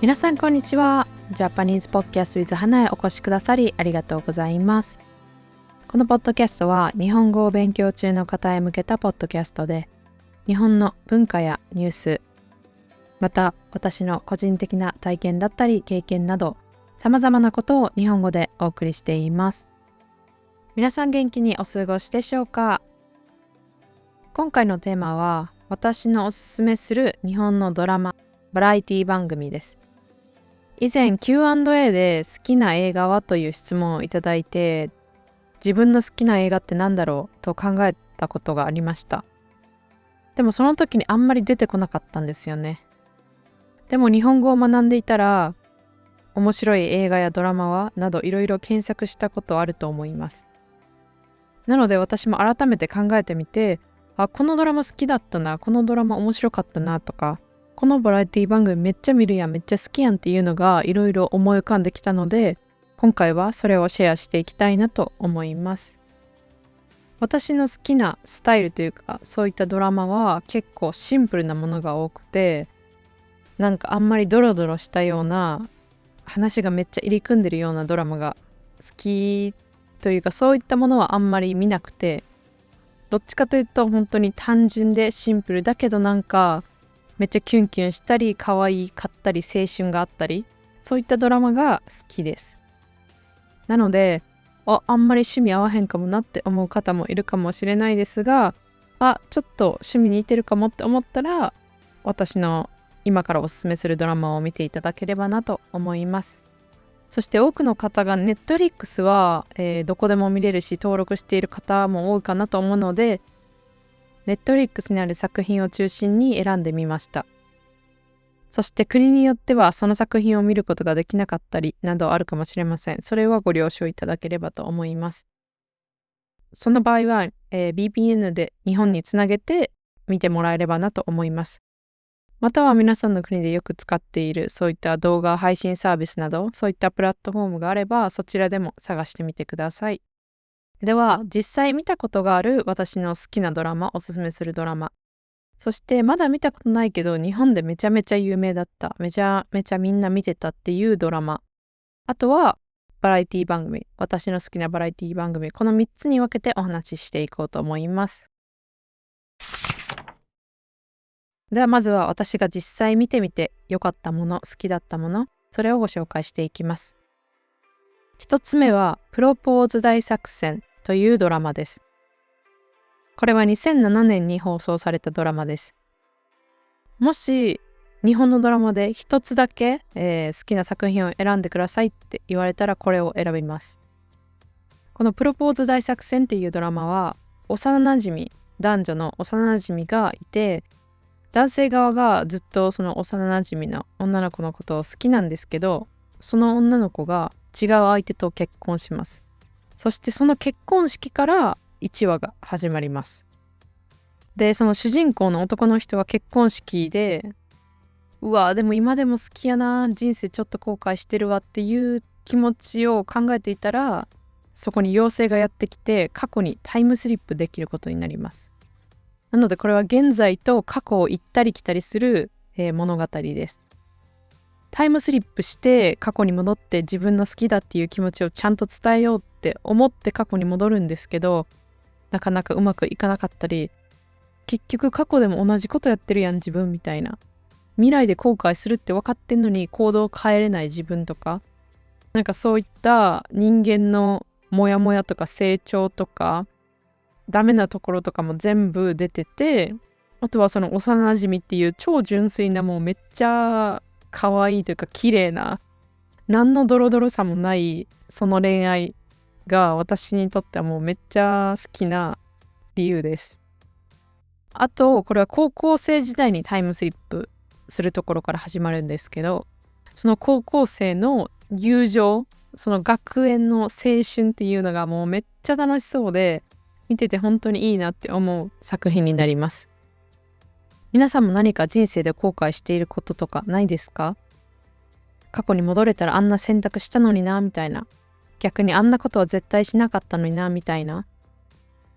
皆さんこんにちは。ジャパニーズポッドキャスト with 花へお越しくださりありがとうございます。このポッドキャストは日本語を勉強中の方へ向けたポッドキャストで、日本の文化やニュース、また私の個人的な体験だったり経験など様々なことを日本語でお送りしています。皆さん元気にお過ごしでしょうか？今回のテーマは私のおすすめする日本のドラマ、バラエティ番組です。以前 Q&A で好きな映画はという質問をいただいて、自分の好きな映画って何だろうと考えたことがありました。でもその時にあんまり出てこなかったんですよね。でも日本語を学んでいたら、面白い映画やドラマはなどいろいろ検索したことあると思います。なので私も改めて考えてみて、このドラマ好きだったな、このドラマ面白かったなとか、このバラエティ番組めっちゃ見るやん、めっちゃ好きやんっていうのがいろいろ思い浮かんできたので、今回はそれをシェアしていきたいなと思います。私の好きなスタイルというか、そういったドラマは結構シンプルなものが多くて、なんかあんまりドロドロしたような、話がめっちゃ入り組んでるようなドラマが好きというか、そういったものはあんまり見なくて、どっちかというと本当に単純でシンプルだけどなんかめっちゃキュンキュンしたり可愛かったり青春があったり、そういったドラマが好きです。なのであんまり趣味合わへんかもなって思う方もいるかもしれないですが、ちょっと趣味に似てるかもって思ったら、私の今からおすすめするドラマを見ていただければなと思います。そして多くの方が Netflix は、どこでも見れるし登録している方も多いかなと思うので、Netflix にある作品を中心に選んでみました。そして国によってはその作品を見ることができなかったりなどあるかもしれません。それはご了承いただければと思います。その場合は、VPN で日本につなげて見てもらえればなと思います。または皆さんの国でよく使っているそういった動画配信サービスなど、そういったプラットフォームがあればそちらでも探してみてください。では実際見たことがある私の好きなドラマ、おすすめするドラマ、そしてまだ見たことないけど日本でめちゃめちゃ有名だった、めちゃめちゃみんな見てたっていうドラマ、あとはバラエティ番組、私の好きなバラエティ番組、この3つに分けてお話ししていこうと思います。ではまずは私が実際見てみて良かったもの、好きだったもの、それをご紹介していきます。一つ目はプロポーズ大作戦というドラマです。これは2007年に放送されたドラマです。もし日本のドラマで一つだけ、好きな作品を選んでくださいって言われたらこれを選びます。このプロポーズ大作戦っていうドラマは幼なじみ、男女の幼なじみがいて、男性側がずっとその幼なじみの女の子のことを好きなんですけど、その女の子が違う相手と結婚します。そしてその結婚式から1話が始まります。で、その主人公の男の人は結婚式で、でも今でも好きやな、人生ちょっと後悔してるわっていう気持ちを考えていたら、そこに妖精がやってきて過去にタイムスリップできることになります。なのでこれは現在と過去を行ったり来たりする、物語です。タイムスリップして過去に戻って自分の好きだっていう気持ちをちゃんと伝えようって思って過去に戻るんですけど、なかなかうまくいかなかったり、結局過去でも同じことやってるやん自分みたいな、未来で後悔するって分かってんのに行動を変えれない自分とか、なんかそういった人間のモヤモヤとか成長とかダメなところとかも全部出てて、あとはその幼馴染っていう超純粋な、もうめっちゃ可愛いというか綺麗な、何のドロドロさもないその恋愛が私にとってはもうめっちゃ好きな理由です。あとこれは高校生時代にタイムスリップするところから始まるんですけど、その高校生の友情、その学園の青春っていうのがもうめっちゃ楽しそうで、見てて本当にいいなって思う作品になります。皆さんも何か人生で後悔していることとかないですか？過去に戻れたらあんな選択したのになみたいな、逆にあんなことは絶対しなかったのになみたいな。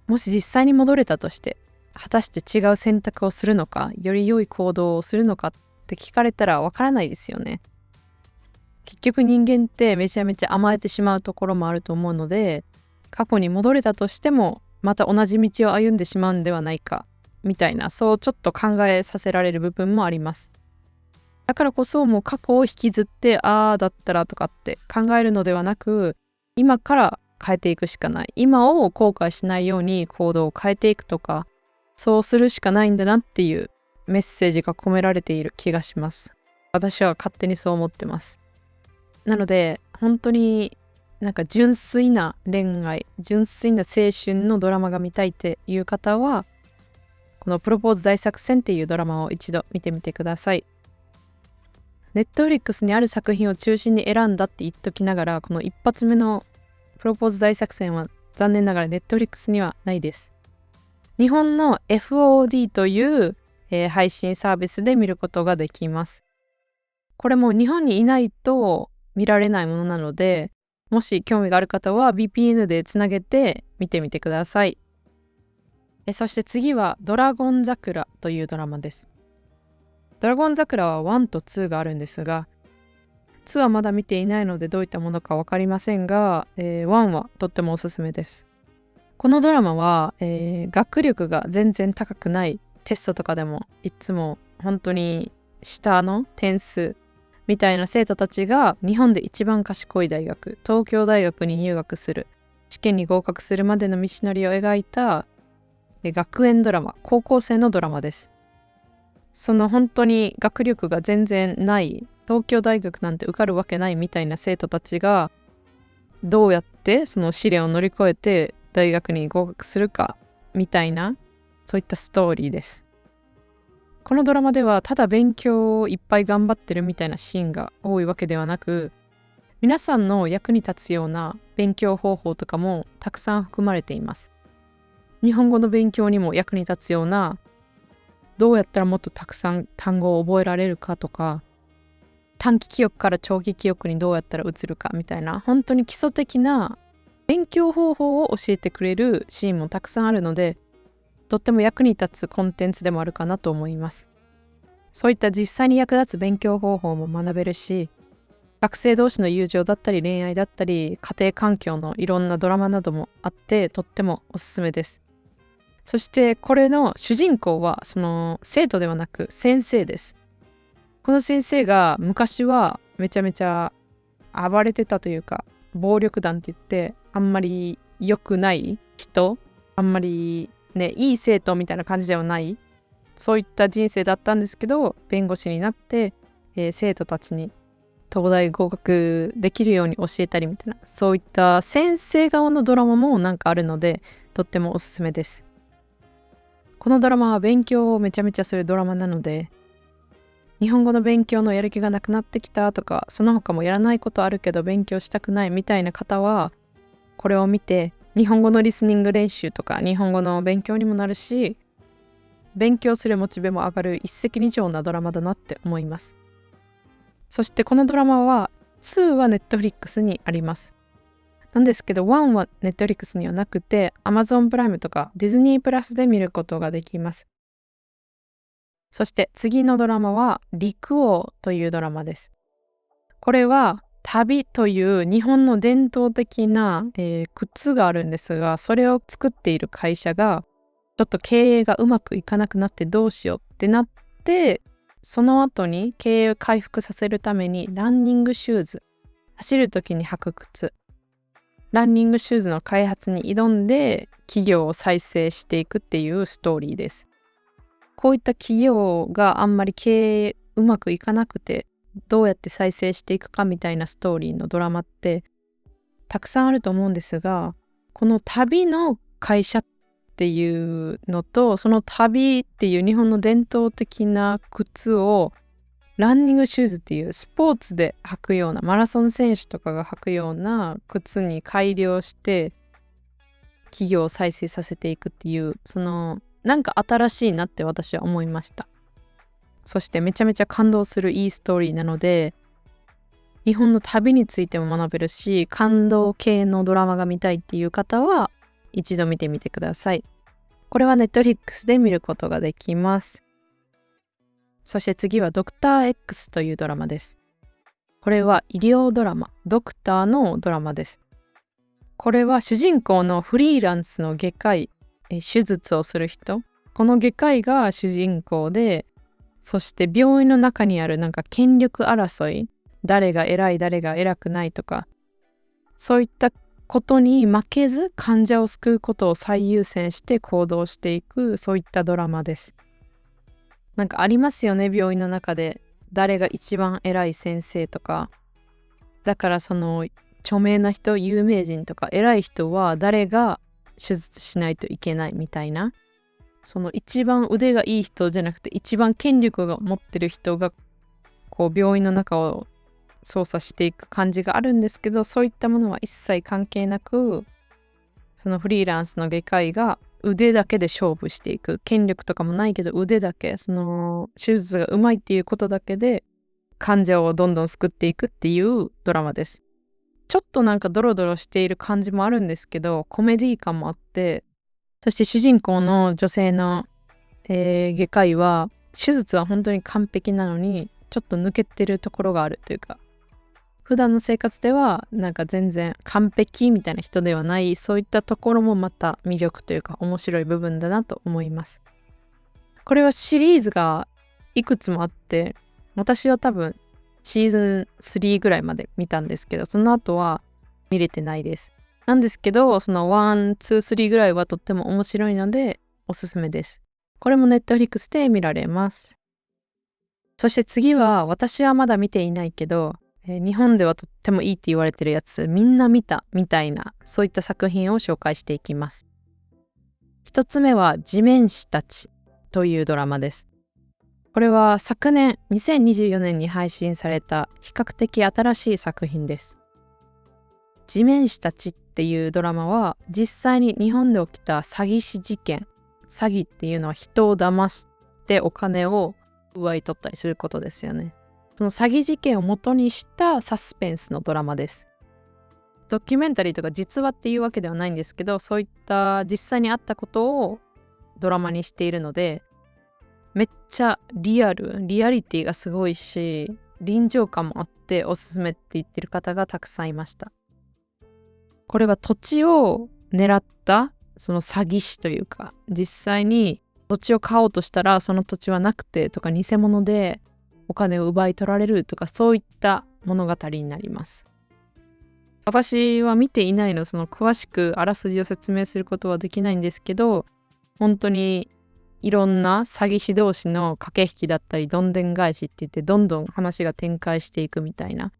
もし実際に戻れたとして、果たして違う選択をするのか、より良い行動をするのかって聞かれたらわからないですよね。結局人間ってめちゃめちゃ甘えてしまうところもあると思うので、過去に戻れたとしてもまた同じ道を歩んでしまうんではないかみたいな、そうちょっと考えさせられる部分もあります。だからこそもう過去を引きずってだったらとかって考えるのではなく、今から変えていくしかない、今を後悔しないように行動を変えていくとか、そうするしかないんだなっていうメッセージが込められている気がします。私は勝手にそう思ってます。なので本当になんか純粋な恋愛、純粋な青春のドラマが見たいっていう方は、このプロポーズ大作戦っていうドラマを一度見てみてください。ネットフリックスにある作品を中心に選んだって言っときながら、この一発目のプロポーズ大作戦は残念ながらネットフリックスにはないです。日本の FOD という、配信サービスで見ることができます。これも日本にいないと見られないものなので、もし興味がある方は VPN でつなげて見てみてください。そして次はドラゴン桜というドラマです。ドラゴン桜は1と2があるんですが、2はまだ見ていないのでどういったものか分かりませんが、1はとってもおすすめです。このドラマは、学力が全然高くない、テストとかでもいつも本当に下の点数みたいな生徒たちが日本で一番賢い大学、東京大学に入学する、試験に合格するまでの道のりを描いた学園ドラマ、高校生のドラマです。その本当に学力が全然ない、東京大学なんて受かるわけないみたいな生徒たちがどうやってその試練を乗り越えて大学に合格するかみたいな、そういったストーリーです。このドラマではただ勉強をいっぱい頑張ってるみたいなシーンが多いわけではなく、皆さんの役に立つような勉強方法とかもたくさん含まれています。日本語の勉強にも役に立つような、どうやったらもっとたくさん単語を覚えられるかとか、短期記憶から長期記憶にどうやったら移るかみたいな、本当に基礎的な勉強方法を教えてくれるシーンもたくさんあるので、とっても役に立つコンテンツでもあるかなと思います。そういった実際に役立つ勉強方法も学べるし、学生同士の友情だったり恋愛だったり家庭環境のいろんなドラマなどもあって、とってもおすすめです。そしてこれの主人公はその生徒ではなく先生です。この先生が昔はめちゃめちゃ暴れてたというか、暴力団って言ってあんまり良くない人、あんまりね、いい生徒みたいな感じではない、そういった人生だったんですけど、弁護士になって、生徒たちに東大合格できるように教えたりみたいな、そういった先生側のドラマもなんかあるので、とってもおすすめです。このドラマは勉強をめちゃめちゃするドラマなので、日本語の勉強のやる気がなくなってきたとか、その他もやらないことあるけど勉強したくないみたいな方は、これを見て日本語のリスニング練習とか日本語の勉強にもなるし、勉強するモチベも上がる一石二鳥なドラマだなって思います。そしてこのドラマは2は Netflix にあります。なんですけど1は Netflix にはなくて Amazon プライムとか Disney プラスで見ることができます。そして次のドラマは陸王というドラマです。これは旅という日本の伝統的な、靴があるんですが、それを作っている会社がちょっと経営がうまくいかなくなってどうしようってなって、その後に経営を回復させるためにランニングシューズ、走る時に履く靴、ランニングシューズの開発に挑んで企業を再生していくっていうストーリーです。こういった企業があんまり経営うまくいかなくてどうやって再生していくかみたいなストーリーのドラマってたくさんあると思うんですが、この旅の会社っていうのと、その旅っていう日本の伝統的な靴をランニングシューズっていうスポーツで履くような、マラソン選手とかが履くような靴に改良して企業を再生させていくっていう、そのなんか新しいなって私は思いました。そしてめちゃめちゃ感動するいいストーリーなので、日本の旅についても学べるし、感動系のドラマが見たいっていう方は一度見てみてください。これは Netflix で見ることができます。そして次はドクター X というドラマです。これは医療ドラマ、ドクターのドラマです。これは主人公のフリーランスの外科医、手術をする人、この外科医が主人公で、そして病院の中にある権力争い、誰が偉い誰が偉くないとか、そういったことに負けず患者を救うことを最優先して行動していく、そういったドラマです。ありますよね、病院の中で誰が一番偉い先生とか。だからその著名な人、有名人とか偉い人は誰が手術しないといけないみたいな、その一番腕がいい人じゃなくて一番権力が持ってる人が病院の中を操作していく感じがあるんですけど、そういったものは一切関係なく、そのフリーランスの外科医が腕だけで勝負していく、権力とかもないけど腕だけ、その手術がうまいっていうことだけで患者をどんどん救っていくっていうドラマです。ちょっとドロドロしている感じもあるんですけど、コメディ感もあって、そして主人公の女性の、外科医は手術は本当に完璧なのにちょっと抜けてるところがあるというか、普段の生活では全然完璧みたいな人ではない、そういったところもまた魅力というか面白い部分だなと思います。これはシリーズがいくつもあって、私は多分シーズン3ぐらいまで見たんですけど、その後は見れてないです。なんですけど、その1、2、3ぐらいはとっても面白いのでおすすめです。これも Netflix で見られます。そして次は、私はまだ見ていないけど、日本ではとってもいいって言われてるやつ、みんな見たみたいな、そういった作品を紹介していきます。一つ目は地面師たちというドラマです。これは昨年2024年に配信された比較的新しい作品です。地面師たちっていうドラマは実際に日本で起きた詐欺師事件。詐欺っていうのは人を騙してお金を奪い取ったりすることですよね。その詐欺事件を元にしたサスペンスのドラマです。ドキュメンタリーとか実話っていうわけではないんですけど、そういった実際にあったことをドラマにしているので、めっちゃリアリティがすごいし、臨場感もあっておすすめって言ってる方がたくさんいました。これは土地を狙ったその詐欺師というか、実際に土地を買おうとしたらその土地はなくてとか、偽物でお金を奪い取られるとか、そういった物語になります。私は見ていないの、その詳しくあらすじを説明することはできないんですけど、本当にいろんな詐欺師同士の駆け引きだったり、どんでん返しって言ってどんどん話が展開していくみたいな、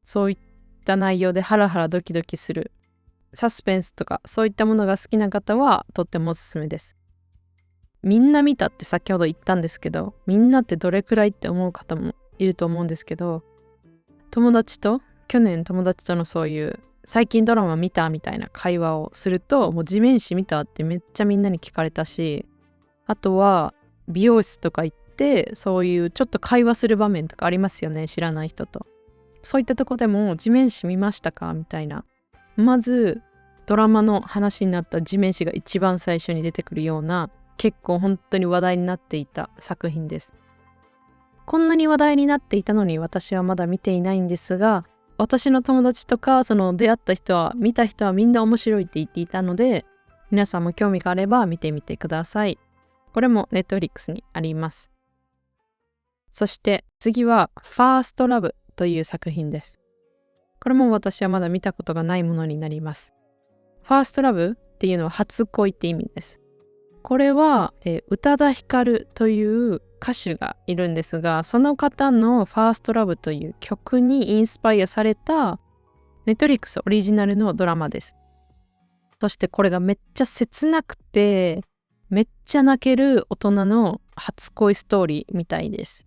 そういった内容でハラハラドキドキするサスペンスとか、そういったものが好きな方はとってもおすすめです。みんな見たって先ほど言ったんですけど、みんなってどれくらいって思う方もいると思うんですけど、去年友達とのそういう最近ドラマ見たみたいな会話をすると、もう地面師見たってめっちゃみんなに聞かれたし、あとは美容室とか行ってそういうちょっと会話する場面とかありますよね、知らない人と。そういったとこでも地面師見ましたかみたいな、まずドラマの話になった地面師が一番最初に出てくるような、結構本当に話題になっていた作品です。こんなに話題になっていたのに私はまだ見ていないんですが、私の友達とかその出会った人は、見た人はみんな面白いって言っていたので、皆さんも興味があれば見てみてください。これも Netflix にあります。そして次はファーストラブという作品です。これも私はまだ見たことがないものになります。ファーストラブっていうのは初恋って意味です。これは、宇多田ヒカルという歌手がいるんですが、その方のファーストラブという曲にインスパイアされたNetflixオリジナルのドラマです。そしてこれがめっちゃ切なくて、めっちゃ泣ける大人の初恋ストーリーみたいです。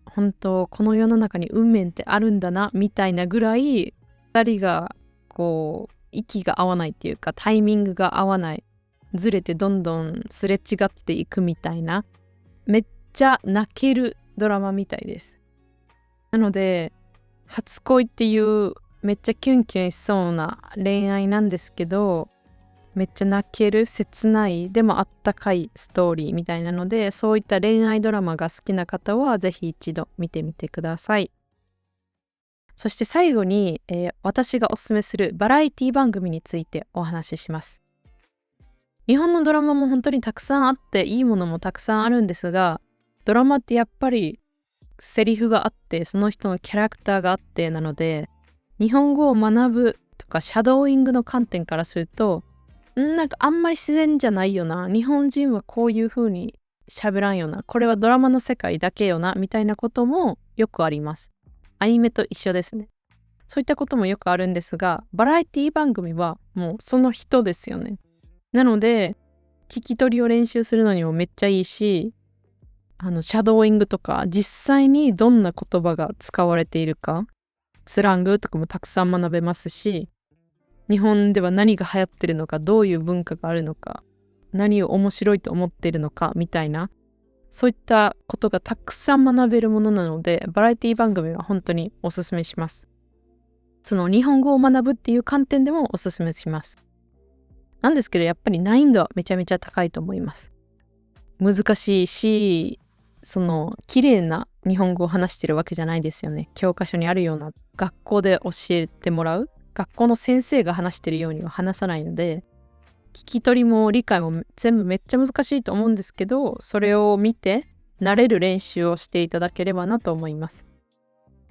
本当この世の中に運命ってあるんだなみたいなぐらい、2人が息が合わないっていうか、タイミングが合わない、ずれてどんどんすれ違っていくみたいな、めっちゃ泣けるドラマみたいです。なので初恋っていうめっちゃキュンキュンしそうな恋愛なんですけど、めっちゃ泣ける切ないでもあったかいストーリーみたいなので、そういった恋愛ドラマが好きな方はぜひ一度見てみてください。そして最後に、私がおすすめするバラエティ番組についてお話しします。日本のドラマも本当にたくさんあっていいものもたくさんあるんですが、ドラマってやっぱりセリフがあってその人のキャラクターがあってなので、日本語を学ぶとかシャドーイングの観点からするとなんかあんまり自然じゃないよな、日本人はこういう風に喋らんよな、これはドラマの世界だけよなみたいなこともよくあります。アニメと一緒ですね。そういったこともよくあるんですが、バラエティ番組はもうその人ですよね。なので聞き取りを練習するのにもめっちゃいいし、シャドーイングとか実際にどんな言葉が使われているか、スラングとかもたくさん学べますし、日本では何が流行ってるのか、どういう文化があるのか、何を面白いと思っているのかみたいな、そういったことがたくさん学べるものなので、バラエティ番組は本当におすすめします。その日本語を学ぶっていう観点でもおすすめします。なんですけど、やっぱり難易度はめちゃめちゃ高いと思います。難しいし、その綺麗な日本語を話してるわけじゃないですよね。教科書にあるような学校で教えてもらう、学校の先生が話してるようには話さないので、聞き取りも理解も全部めっちゃ難しいと思うんですけど、それを見て慣れる練習をしていただければなと思います。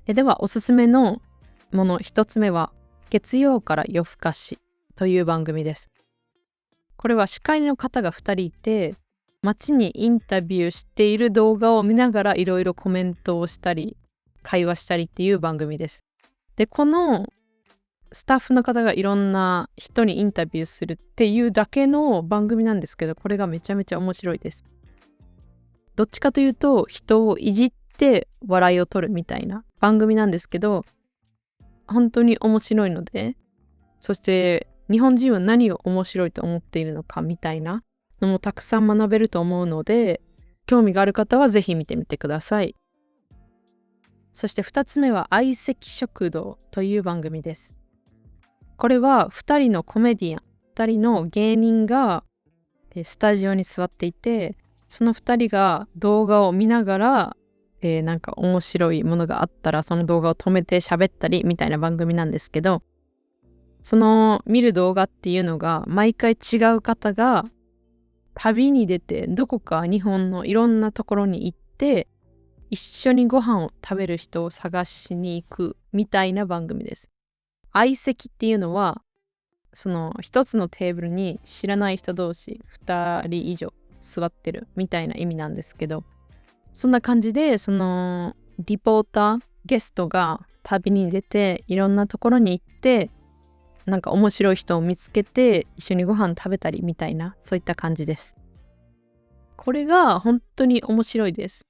ではおすすめのもの一つ目は、月曜から夜更かしという番組です。これは司会の方が2人いて、街にインタビューしている動画を見ながらいろいろコメントをしたり会話したりっていう番組です。で、このスタッフの方がいろんな人にインタビューするっていうだけの番組なんですけど、これがめちゃめちゃ面白いです。どっちかというと人をいじって笑いを取るみたいな番組なんですけど、本当に面白いので、そして日本人は何を面白いと思っているのかみたいなのもたくさん学べると思うので、興味がある方はぜひ見てみてください。そして2つ目は相席食堂という番組です。これは2人のコメディアン、2人の芸人がスタジオに座っていて、その2人が動画を見ながら、なんか面白いものがあったらその動画を止めて喋ったりみたいな番組なんですけど、その見る動画っていうのが毎回違う方が旅に出てどこか日本のいろんなところに行って一緒にご飯を食べる人を探しに行くみたいな番組です。相席っていうのはその一つのテーブルに知らない人同士2人以上座ってるみたいな意味なんですけど、そんな感じでそのリポーターゲストが旅に出ていろんなところに行ってなんか面白い人を見つけて一緒にご飯食べたりみたいな、そういった感じです。これが本当に面白いです。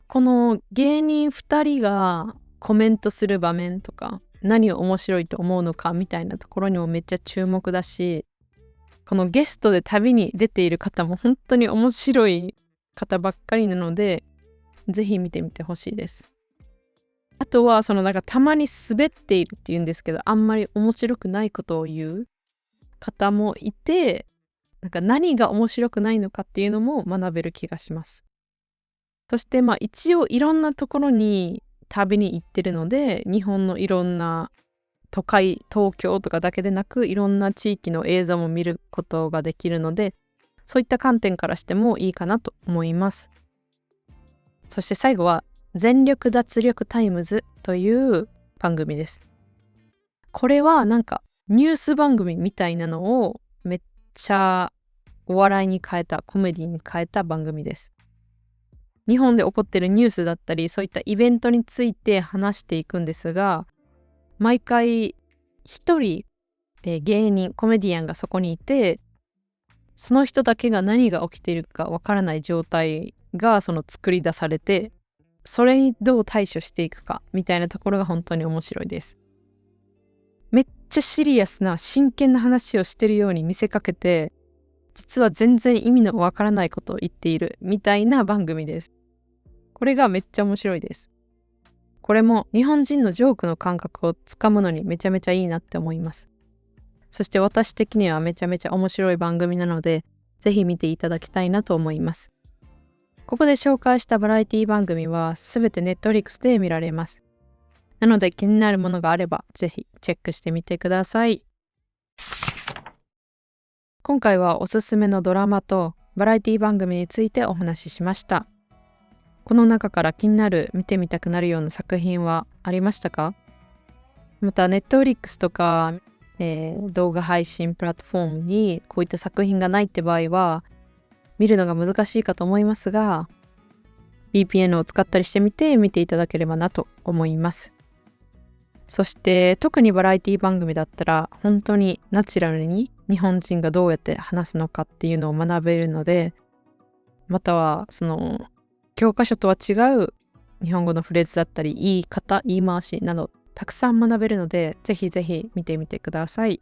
この芸人2人がコメントする場面とか何を面白いと思うのかみたいなところにもめっちゃ注目だし、このゲストで旅に出ている方も本当に面白い方ばっかりなので、ぜひ見てみてほしいです。あとはそのなんかたまに滑っているっていうんですけど、あんまり面白くないことを言う方もいて、なんか何が面白くないのかっていうのも学べる気がします。そして一応いろんなところに旅に行ってるので、日本のいろんな都会、東京とかだけでなくいろんな地域の映像も見ることができるので、そういった観点からしてもいいかなと思います。そして最後は全力脱力タイムズという番組です。これはなんかニュース番組みたいなのをめっちゃお笑いに変えた、コメディに変えた番組です。日本で起こってるニュースだったり、そういったイベントについて話していくんですが、毎回一人、芸人、コメディアンがそこにいて、その人だけが何が起きているかわからない状態がその作り出されて、それにどう対処していくかみたいなところが本当に面白いです。めっちゃシリアスな真剣な話をしてるように見せかけて、実は全然意味のわからないことを言っているみたいな番組です。これがめっちゃ面白いです。これも日本人のジョークの感覚をつかむのにめちゃめちゃいいなって思います。そして私的にはめちゃめちゃ面白い番組なので、ぜひ見ていただきたいなと思います。ここで紹介したバラエティ番組はすべて Netflix で見られます。なので気になるものがあればぜひチェックしてみてください。今回はおすすめのドラマとバラエティ番組についてお話ししました。この中から気になる、見てみたくなるような作品はありましたか？またNetflixとか、動画配信プラットフォームにこういった作品がないって場合は見るのが難しいかと思いますが、 VPN を使ったりしてみて見ていただければなと思います。そして特にバラエティ番組だったら本当にナチュラルに日本人がどうやって話すのかっていうのを学べるので、またはその教科書とは違う日本語のフレーズだったり言い方、言い回しなどたくさん学べるので、ぜひぜひ見てみてください。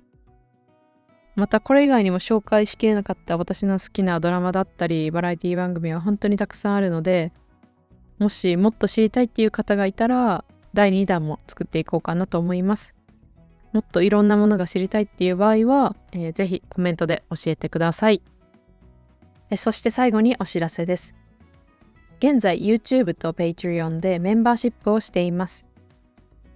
またこれ以外にも紹介しきれなかった私の好きなドラマだったりバラエティ番組は本当にたくさんあるので、もしもっと知りたいっていう方がいたら第2弾も作っていこうかなと思います。もっといろんなものが知りたいっていう場合は、ぜひコメントで教えてください。そして最後にお知らせです。現在 YouTube と Patreon でメンバーシップをしています。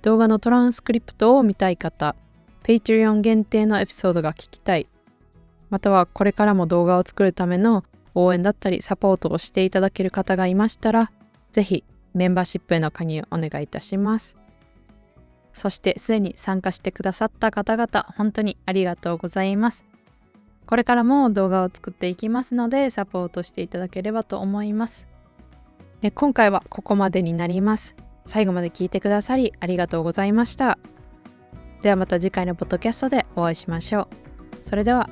動画のトランスクリプトを見たい方、Patreon 限定のエピソードが聞きたい、またはこれからも動画を作るための応援だったりサポートをしていただける方がいましたら、ぜひメンバーシップへの加入お願いいたします。そしてすでに参加してくださった方々、本当にありがとうございます。これからも動画を作っていきますのでサポートしていただければと思います。今回はここまでになります。最後まで聞いてくださりありがとうございました。ではまた次回のポッドキャストでお会いしましょう。それでは。